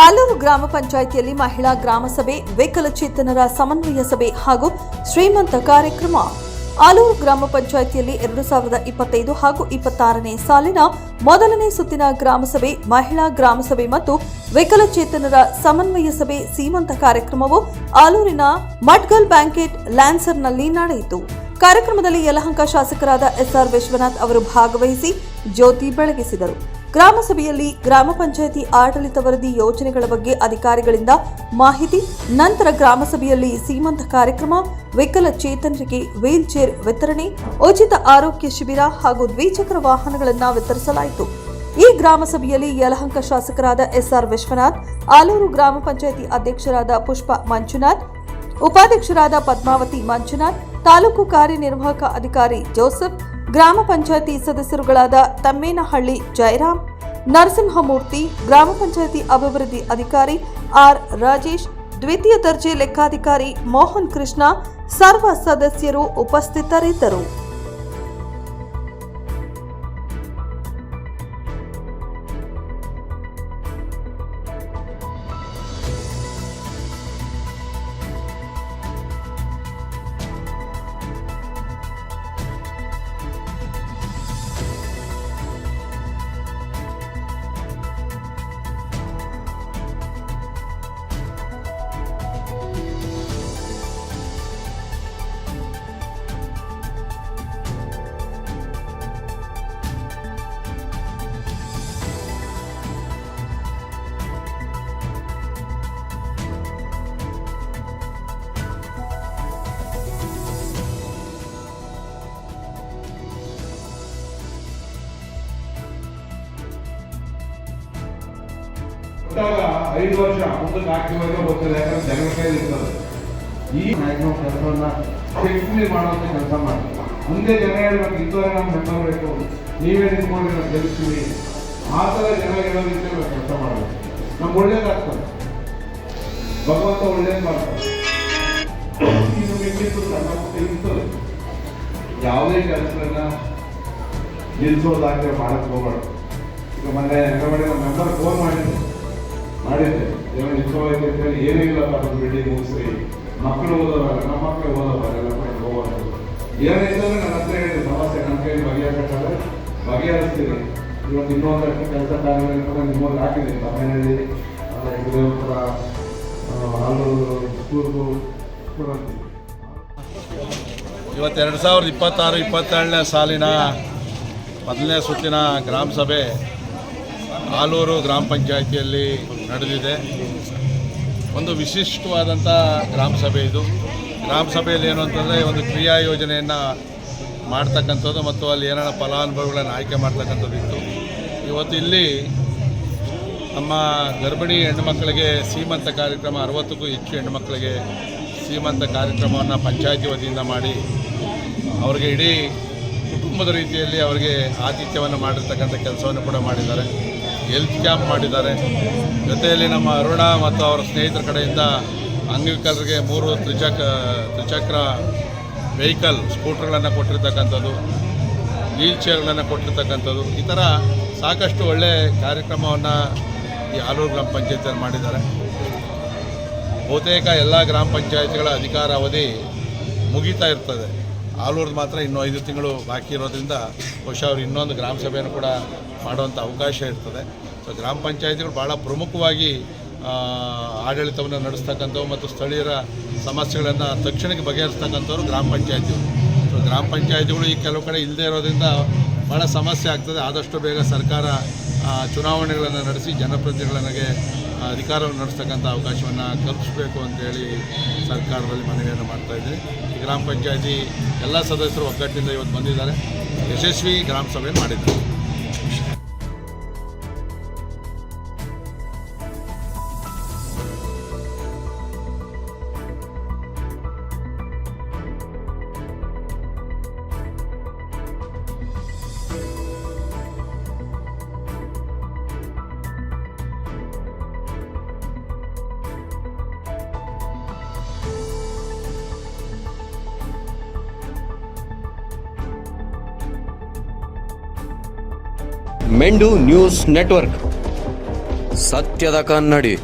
ಆಲೂರು ಗ್ರಾಮ ಪಂಚಾಯಿತಿಯಲ್ಲಿ ಮಹಿಳಾ ಗ್ರಾಮ ಸಭೆ, ವಿಕಲಚೇತನರ ಸಮನ್ವಯ ಸಭೆ ಹಾಗೂ ಶ್ರೀಮಂತ ಕಾರ್ಯಕ್ರಮ. ಆಲೂರು ಗ್ರಾಮ ಪಂಚಾಯಿತಿಯಲ್ಲಿ 2025 ಹಾಗೂ 26ನೇ ಸಾಲಿನ ಮೊದಲನೇ ಸುತ್ತಿನ ಗ್ರಾಮ ಸಭೆ, ಮಹಿಳಾ ಗ್ರಾಮ ಸಭೆ ಮತ್ತು ವಿಕಲಚೇತನರ ಸಮನ್ವಯ ಸಭೆ ಸೀಮಂತ ಕಾರ್ಯಕ್ರಮವು ಆಲೂರಿನ ಮಡ್ಗಲ್ ಬ್ಯಾಂಕೆಟ್ ಲ್ಯಾನ್ಸರ್ನಲ್ಲಿ ನಡೆಯಿತು. ಕಾರ್ಯಕ್ರಮದಲ್ಲಿ ಯಲಹಂಕ ಶಾಸಕರಾದ ಎಸ್ಆರ್ ವಿಶ್ವನಾಥ್ ಅವರು ಭಾಗವಹಿಸಿ ಜ್ಯೋತಿ ಬೆಳಗಿಸಿದರು. ಗ್ರಾಮ ಸಭೆಯಲ್ಲಿ ಗ್ರಾಮ ಪಂಚಾಯಿತಿ ಆಡಳಿತ ವರದಿ ಯೋಜನೆಗಳ ಬಗ್ಗೆ ಅಧಿಕಾರಿಗಳಿಂದ ಮಾಹಿತಿ. ನಂತರ ಗ್ರಾಮ ಸಭೆಯಲ್ಲಿ ಸೀಮಂತ ಕಾರ್ಯಕ್ರಮ, ವಿಕಲಚೇತನರಿಗೆ ವೀಲ್ ಚೇರ್ ವಿತರಣೆ, ಉಚಿತ ಆರೋಗ್ಯ ಶಿಬಿರ ಹಾಗೂ ದ್ವಿಚಕ್ರ ವಾಹನಗಳನ್ನು ವಿತರಿಸಲಾಯಿತು. ಈ ಗ್ರಾಮ ಸಭೆಯಲ್ಲಿ ಯಲಹಂಕ ಶಾಸಕರಾದ ಎಸ್ಆರ್ ವಿಶ್ವನಾಥ್, ಆಲೂರು ಗ್ರಾಮ ಪಂಚಾಯಿತಿ ಅಧ್ಯಕ್ಷರಾದ ಪುಷ್ಪ ಮಂಜುನಾಥ್, ಉಪಾಧ್ಯಕ್ಷರಾದ ಪದ್ಮಾವತಿ ಮಂಜುನಾಥ್, ತಾಲೂಕು ಕಾರ್ಯನಿರ್ವಾಹಕ ಅಧಿಕಾರಿ ಜೋಸೆಫ್, ಗ್ರಾಮ ಪಂಚಾಯಿತಿ ಸದಸ್ಯರುಗಳಾದ ತಮ್ಮೇನಹಳ್ಳಿ ಜಯರಾಮ್, ನರಸಿಂಹಮೂರ್ತಿ, ಗ್ರಾಮ ಪಂಚಾಯಿತಿ ಅಭಿವೃದ್ಧಿ ಅಧಿಕಾರಿ ಆರ್ ರಾಜೇಶ್, ದ್ವಿತೀಯ ದರ್ಜೆ ಲೆಕ್ಕಾಧಿಕಾರಿ ಮೋಹನ್ ಕೃಷ್ಣ, ಸರ್ವ ಸದಸ್ಯರು ಉಪಸ್ಥಿತರಿದ್ದರು. ಒಟ್ಟಾಗ 5 ವರ್ಷ ಮುಂದಕ್ಕೆ ಹಾಕಿವಾಗ ಹೋಗ್ತದೆ. ಯಾಕಂದ್ರೆ ಜನರ ಕೈಯಲ್ಲಿ ಇರ್ತದೆ. ಈ ಮ್ಯಾಕ್ಸಿಮಮ್ ಕೆಲಸವನ್ನ ಶಕ್ತಿ ಮಾಡುವಂತ ಕೆಲಸ ಮಾಡಿ ಮುಂದೆ ಜನ ಹೇಳ್ಬೇಕು, ಇಂಥವ್ರೆ ನಾವು ಬೆಂಬಲಬೇಕು, ನೀವೇ ನಿಂತ್ಕೊಂಡು ನಾವು ಗೆಲ್ಲಿಸ್ತೀವಿ, ಆ ಥರ ಜನ ಹೇಳೋ ರೀತಿಯಲ್ಲಿ ಕೆಲಸ ಮಾಡಬೇಕು. ನಮ್ಗೆ ಒಳ್ಳೇದಾಗ್ತದೆ, ಭಗವಂತ ಒಳ್ಳೇದು ಮಾಡ್ತಾರೆ. ಇನ್ನು ಮಿಕ್ಕಿದ್ದು ಸಣ್ಣ ಇರ್ತದೆ. ಯಾವುದೇ ಕೆಲಸಗಳನ್ನ ಗೆಲ್ಲಿಸೋದಾದ್ರೆ ಮಾಡಕ್ಕೆ ಹೋಗ್ಬಾರ್ದು. ಈಗ ಮೊನ್ನೆ ನಮ್ಮ ಮೆಂಬರ್ ಫೋನ್ ಮಾಡಿದ್ದೆ ಏನೋ ನಿಂತ್ಕೊಳ್ಳೋಕೆ ಅಂತೇಳಿ ಏನೂ ಇಲ್ಲಪ್ಪ, ಅದನ್ನು ಬಿಲ್ಡಿಂಗ್ ಮುಗಿಸ್ರಿ, ಮಕ್ಕಳು ಓದೋರಲ್ಲ, ನಮ್ಮ ಮಕ್ಕಳು ಓದೋಲ್ಲ, ಎಲ್ಲ ಕಡೆ ಹೋಗೋದು ಏನಿದ್ರೆ ನನ್ನ ಹತ್ರ ಹೇಳಿದೆ, ಸಮಸ್ಯೆ ನನ್ನ ಕೈಲಿ ಬಗೆಹರಿಸಬೇಕಾದ್ರೆ ಬಗೆಹರಿಸ್ತೀನಿ. ಇವತ್ತು ಇನ್ನೊಂದಷ್ಟು ಕೆಲಸ ಕಾರ್ಯಗಳು ಕೂಡ ನಿಮ್ಮಲ್ಲಿ ಹಾಕಿದ್ದೀನಿ. ತಮಿಳ್ನಾಡಿ, ವಿಜಯಪುರ, ಆಲೂರು, ಸ್ಕೂಲ್ಗೂ ಕೂಡ. ಇವತ್ತು 2026-27ನೇ ಸಾಲಿನ ಮೊದಲನೇ ಸುತ್ತಿನ ಗ್ರಾಮ ಸಭೆ ಆಲೂರು ಗ್ರಾಮ ಪಂಚಾಯಿತಿಯಲ್ಲಿ ನಡೆದಿದೆ. ಒಂದು ವಿಶಿಷ್ಟವಾದಂಥ ಗ್ರಾಮ ಸಭೆ ಇದು. ಗ್ರಾಮ ಸಭೆಯಲ್ಲಿ ಏನು ಅಂತಂದರೆ ಒಂದು ಕ್ರಿಯಾ ಯೋಜನೆಯನ್ನು ಮಾಡ್ತಕ್ಕಂಥದ್ದು ಮತ್ತು ಅಲ್ಲಿ ಏನಾರ ಫಲಾನುಭವಿಗಳನ್ನು ಆಯ್ಕೆ ಮಾಡ್ತಕ್ಕಂಥದ್ದು ಇತ್ತು. ಇವತ್ತು ಇಲ್ಲಿ ನಮ್ಮ ಗರ್ಭಿಣಿ ಹೆಣ್ಣುಮಕ್ಕಳಿಗೆ ಸೀಮಂತ ಕಾರ್ಯಕ್ರಮ, 60ಕ್ಕೂ ಹೆಚ್ಚು ಹೆಣ್ಣುಮಕ್ಕಳಿಗೆ ಸೀಮಂತ ಕಾರ್ಯಕ್ರಮವನ್ನು ಪಂಚಾಯಿತಿ ವತಿಯಿಂದ ಮಾಡಿ ಅವರಿಗೆ ಇಡೀ ಕುಟುಂಬದ ರೀತಿಯಲ್ಲಿ ಅವರಿಗೆ ಆತಿಥ್ಯವನ್ನು ಮಾಡಿರ್ತಕ್ಕಂಥ ಕೆಲಸವನ್ನು ಕೂಡ ಮಾಡಿದ್ದಾರೆ. ಹೆಲ್ತ್ ಕ್ಯಾಂಪ್ ಮಾಡಿದ್ದಾರೆ. ಜೊತೆಯಲ್ಲಿ ನಮ್ಮ ಅರುಣ ಮತ್ತು ಅವರ ಸ್ನೇಹಿತರ ಕಡೆಯಿಂದ ಅಂಗವಿಕಲರಿಗೆ 3 ತ್ರಿಚಕ್ರ ವೆಹಿಕಲ್ ಸ್ಕೂಟರ್ಗಳನ್ನು ಕೊಟ್ಟಿರ್ತಕ್ಕಂಥದ್ದು, ವೀಲ್ ಚೇರ್ಗಳನ್ನು ಕೊಟ್ಟಿರ್ತಕ್ಕಂಥದ್ದು, ಈ ಥರ ಸಾಕಷ್ಟು ಒಳ್ಳೆಯ ಕಾರ್ಯಕ್ರಮವನ್ನು ಈ ಆಲೂರು ಗ್ರಾಮ ಪಂಚಾಯತಿಯಲ್ಲಿ ಮಾಡಿದ್ದಾರೆ. ಬಹುತೇಕ ಎಲ್ಲ ಗ್ರಾಮ ಪಂಚಾಯತಿಗಳ ಅಧಿಕಾರ ಅವಧಿ ಮುಗೀತಾ ಇರ್ತದೆ. ಆಲೂರ್ದು ಮಾತ್ರ ಇನ್ನೂ 5 ತಿಂಗಳು ಬಾಕಿ ಇರೋದ್ರಿಂದ ಬಹುಶಃ ಅವರು ಇನ್ನೊಂದು ಗ್ರಾಮ ಸಭೆಯನ್ನು ಕೂಡ ಮಾಡುವಂಥ ಅವಕಾಶ ಇರ್ತದೆ. ಸೊ ಗ್ರಾಮ ಪಂಚಾಯತಿಗಳು ಭಾಳ ಪ್ರಮುಖವಾಗಿ ಆಡಳಿತವನ್ನು ನಡೆಸ್ತಕ್ಕಂಥವು ಮತ್ತು ಸ್ಥಳೀಯರ ಸಮಸ್ಯೆಗಳನ್ನು ತಕ್ಷಣಕ್ಕೆ ಬಗೆಹರಿಸ್ತಕ್ಕಂಥವ್ರು ಗ್ರಾಮ ಪಂಚಾಯತಿಗಳು. ಸೊ ಗ್ರಾಮ ಪಂಚಾಯತಿಗಳು ಈ ಕೆಲವು ಕಡೆ ಇಲ್ಲದೆ ಇರೋದ್ರಿಂದ ಭಾಳ ಸಮಸ್ಯೆ ಆಗ್ತದೆ. ಆದಷ್ಟು ಬೇಗ ಸರ್ಕಾರ ಚುನಾವಣೆಗಳನ್ನು ನಡೆಸಿ ಜನಪ್ರತಿನಿಧಿಗಳಿಗೆ ಅಧಿಕಾರವನ್ನು ನಡೆಸ್ತಕ್ಕಂಥ ಅವಕಾಶವನ್ನು ಕಲ್ಪಿಸಬೇಕು ಅಂತೇಳಿ ಸರ್ಕಾರದಲ್ಲಿ ಮನವಿಯನ್ನು ಮಾಡ್ತಾಯಿದ್ದೀನಿ. ಈ ಗ್ರಾಮ ಪಂಚಾಯತಿ ಎಲ್ಲ ಸದಸ್ಯರು ಒಗ್ಗಟ್ಟಿನಿಂದ ಇವತ್ತು ಬಂದಿದ್ದಾರೆ, ಯಶಸ್ವಿ ಗ್ರಾಮ ಸಭೆ ಮಾಡಿದ್ದಾರೆ. ಮೆಂಡು ನ್ಯೂಸ್ ನೆಟ್ವರ್ಕ್. ಸತ್ಯದ ಕನ್ನಡಿ.